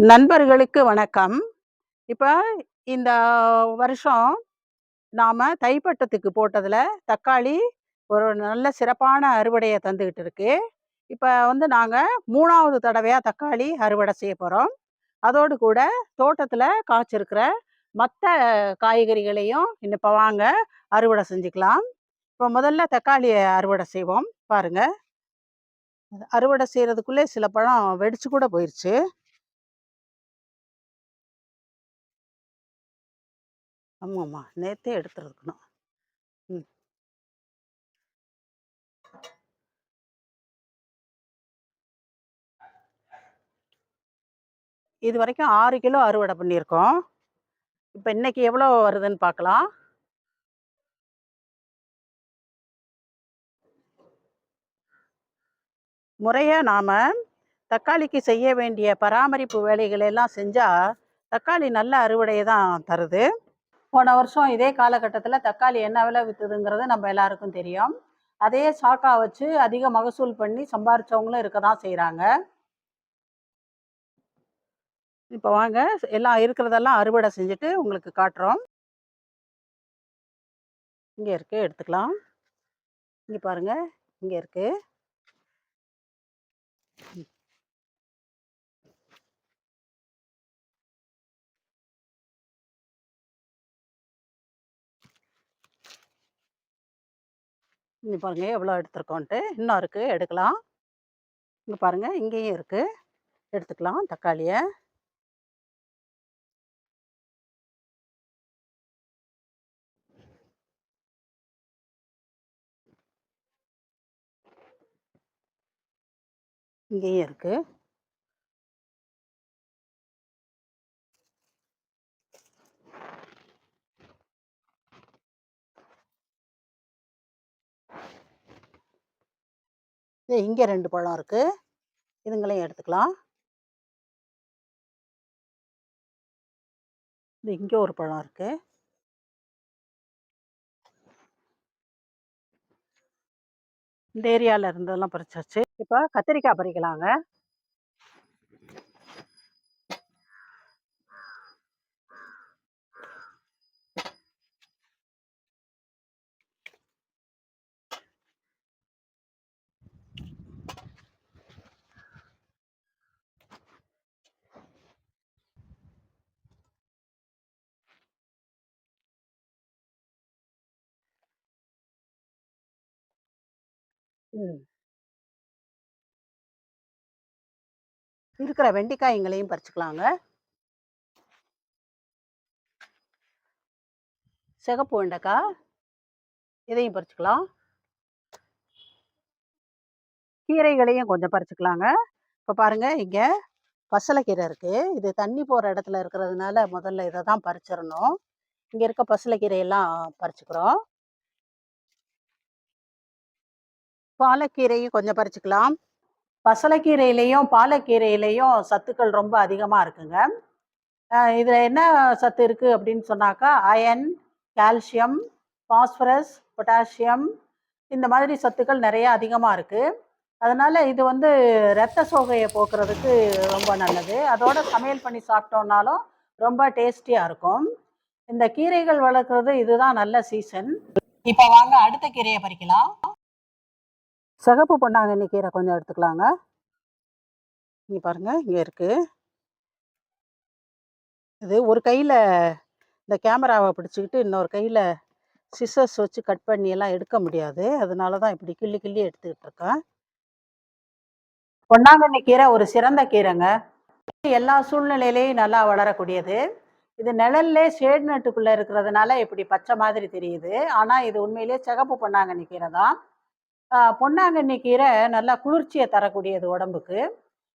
நண்பர்களுக்கு வணக்கம். இப்ப இந்த வருஷம் நாம தைப்பட்டத்துக்கு போட்டதுல தக்காளி ஒரு நல்ல சிறப்பான அறுவடைய தந்துகிட்டு இருக்கு. இப்ப நாங்க 3வது தடவையா தக்காளி அறுவடை செய்ய போறோம். அதோடு கூட தோட்டத்துல காய்ச்சிருக்கிற மத்த காய்கறிகளையும் இப்ப வாங்க அறுவடை செஞ்சுக்கலாம். இப்ப முதல்ல தக்காளிய அறுவடை செய்வோம். பாருங்க. அறுவடை செய்யறதுக்குள்ளே சில பழம் வெடிச்சு கூட போயிருச்சு. ஆமாமா. நேத்தே எடுத்துருக்கணும். ம். இதுவரைக்கும் 6 கிலோ அறுவடை பண்ணியிருக்கோம். இப்ப இன்னைக்கு எவ்வளோ வருதுன்னு பார்க்கலாம். முறையா நாம தக்காளிக்கு செய்ய வேண்டிய பராமரிப்பு வேலைகள் எல்லாம் செஞ்சா, தக்காளி நல்ல அறுவடைய தான் தருது. போன வருஷம் இதே காலகட்டத்தில தக்காளி என்ன விலை வித்துதுங்கிறது நம்ம எல்லாருக்கும் தெரியும். அதையே சாக்கா வச்சு அதிக மகசூல் பண்ணி சம்பாரிச்சவங்களும் இருக்க தான் செய்றாங்க. இப்ப வாங்க எல்லாம் இருக்கிறதெல்லாம் அறுவடை செஞ்சுட்டு உங்களுக்கு காட்டுறோம். இங்க இருக்கு எடுத்துக்கலாம். இங்க பாருங்க. இங்க இருக்கு. இங்க பாருங்க எவ்வளோ எடுத்துருக்கோன்ட்டு. இன்னும் இருக்கு எடுக்கலாம். இங்க பாருங்க இங்கேயும் இருக்கு. எடுத்துக்கலாம் தக்காளிய. இங்கேயும் இருக்கு. இங்க 2 பழம் இருக்கு. இதுங்களையும் எடுத்துக்கலாம். இங்க ஒரு பழம் இருக்கு. இந்த ஏரியால இருந்ததெல்லாம் பறிச்சாச்சு. இப்ப கத்திரிக்காய் பறிக்கலாங்க. ம். இருக்கிற வெண்டைக்காய்ங்களையும் பறிச்சுக்கலாங்க. சிகப்பு வெண்டைக்காய். இதையும் பறிச்சுக்கலாம். கீரைகளையும் கொஞ்சம் பறிச்சுக்கலாங்க. இப்ப பாருங்க இங்க பசலைக்கீரை இருக்கு. இது தண்ணி போற இடத்துல இருக்கிறதுனால முதல்ல இத தான் பறிச்சிரணும். இங்க இருக்க பசலைக்கீரையெல்லாம் பறிச்சுக்கிறோம். பாலக்கீரையும் கொஞ்சம் பறிச்சுக்கலாம். பசலைக்கீரையிலையும், பாலக்கீரையிலையும் சத்துக்கள் ரொம்ப அதிகமா இருக்குங்க. இதுல என்ன சத்து இருக்கு அப்படின்னு சொன்னாக்கா, அயர்ன், கால்சியம், பாஸ்பரஸ், பொட்டாசியம் இந்த மாதிரி சத்துக்கள் நெறைய அதிகமா இருக்கு. அதனால இது இரத்த சோகைய போக்குறதுக்கு ரொம்ப நல்லது. அதோட சமையல் பண்ணி சாப்பிட்டோம்னாலும் ரொம்ப டேஸ்டியா இருக்கும். இந்த கீரைகள் வளர்க்குறது இதுதான் நல்ல சீசன். இப்ப வாங்க அடுத்த கீரைய பறிக்கலாம். சிகப்பு பொன்னாங்கண்ணி கீரை கொஞ்சம் எடுத்துக்கலாங்க. இங்க பாருங்க, இங்க இருக்கு. இது ஒரு கையில இந்த கேமராவ பிடிச்சுக்கிட்டு, இன்னொரு கையில சிசர்ஸ் வச்சு கட் பண்ணி எல்லாம் எடுக்க முடியாது. அதனால தான் இப்படி கிள்ளி கிள்ளி எடுத்துக்கிட்டு இருக்கேன். பொன்னாங்கண்ணி கீரை ஒரு சிறந்த கீரைங்க. எல்லா சூழ்நிலையிலயும் நல்லா வளரக்கூடியது. இது நிழல்லே ஷேட் நட்டுக்குள்ள இருக்கிறதுனால இப்படி பச்சை மாதிரி தெரியுது. ஆனா இது உண்மையிலேயே சிகப்பு பொன்னாங்கண்ணி கீரை தான். பொன்னாங்கண்ணி கீரை நல்லா குளிர்ச்சிய தரக்கூடியது உடம்புக்கு.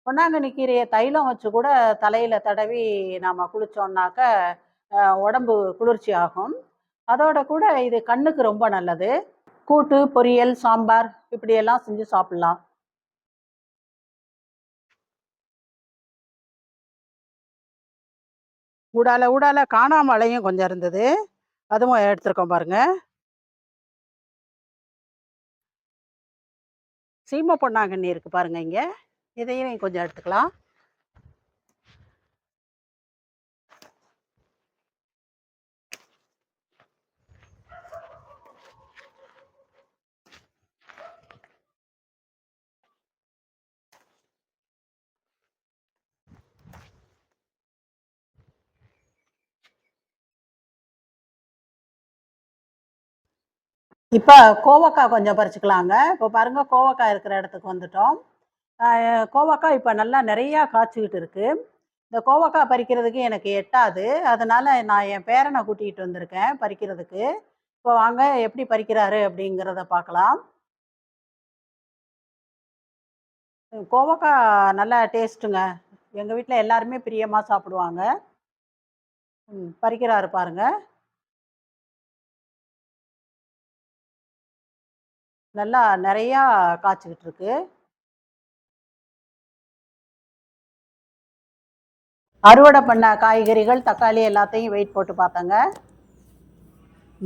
பொன்னாங்கண்ணி கீரைய தைலம் வச்சு கூட தலையில தடவி நாம குளிச்சோம்னாக்க, உடம்பு குளிர்ச்சி ஆகும். அதோட கூட இது கண்ணுக்கு ரொம்ப நல்லது. கூட்டு, பொரியல், சாம்பார் இப்படியெல்லாம் செஞ்சு சாப்பிடலாம். ஊடால ஊடால காணாமழையும் கொஞ்சம் இருந்தது. அதுவும் எடுத்துருக்கோம் பாருங்க. சீம பொன்னாங்கண்ணி இருக்கு பாருங்க இங்க. இதையும் கொஞ்சம் எடுத்துக்கலாம். இப்போ கோவக்காய் கொஞ்சம் பறிச்சுக்கலாங்க. இப்போ பாருங்க கோவக்காய் இருக்கிற இடத்துக்கு வந்துட்டோம். கோவக்காய் இப்போ நல்லா நிறையா காய்ச்சிக்கிட்டு இருக்கு. இந்த கோவக்காய் பறிக்கிறதுக்கு எனக்கு எட்டாது. அதனால நான் என் பேரனை கூட்டிகிட்டு வந்திருக்கேன் பறிக்கிறதுக்கு. இப்போ வாங்க எப்படி பறிக்கிறாரு அப்படிங்கிறத பார்க்கலாம். கோவக்காய் நல்லா டேஸ்ட்டுங்க. எங்கள் வீட்டில் எல்லாருமே பிரியமாக சாப்பிடுவாங்க. பறிக்கிறாரு பாருங்க. நல்லா நிறையா காய்ச்சிக்கிட்டு இருக்கு. அறுவடை பண்ண காய்கறிகள், தக்காளி எல்லாத்தையும் வெயிட் போட்டு பார்த்தேங்க.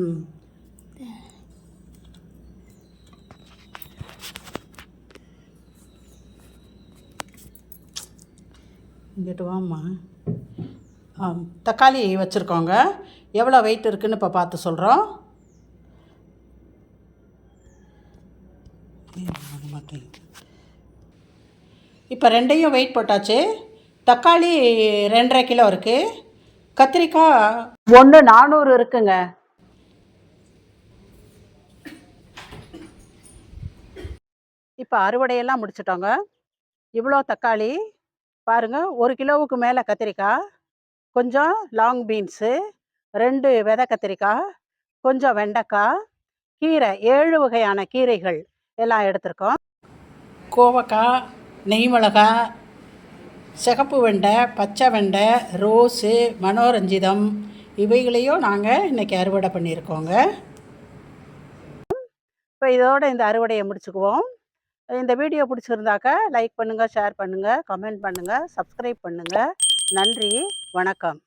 ம் இங்கிட்டு வாம்மா. தக்காளி வச்சுருக்கோங்க. எவ்வளோ வெயிட் இருக்குதுன்னு இப்போ பார்த்து சொல்கிறோம். இப்போ ரெண்டையும் வெயிட் போட்டாச்சு. தக்காளி 2.5 கிலோ இருக்குது. கத்திரிக்காய் 1 400 இருக்குங்க. இப்போ அறுவடையெல்லாம் முடிச்சிட்டோங்க. இவ்வளோ தக்காளி பாருங்கள். 1 கிலோவுக்கு மேலே கத்திரிக்காய், கொஞ்சம் லாங் பீன்ஸு, 2 விதை கத்திரிக்காய், கொஞ்சம் வெண்டைக்காய், கீரை 7 வகையான கீரைகள் எல்லாம் எடுத்திருக்கோம். கோவக்காய், நெய் மிளகா, சிகப்பு வெண்டை, பச்சை வெண்டை, ரோஸு, மனோரஞ்சிதம் இவைகளையும் நாங்கள் இன்றைக்கி அறுவடை பண்ணியிருக்கோங்க. இப்போ இதோடு இந்த அறுவடையை முடிச்சுக்குவோம். இந்த வீடியோ பிடிச்சிருந்தாக்கா லைக் பண்ணுங்கள், ஷேர் பண்ணுங்கள், கமெண்ட் பண்ணுங்கள், சப்ஸ்கிரைப் பண்ணுங்கள். நன்றி, வணக்கம்.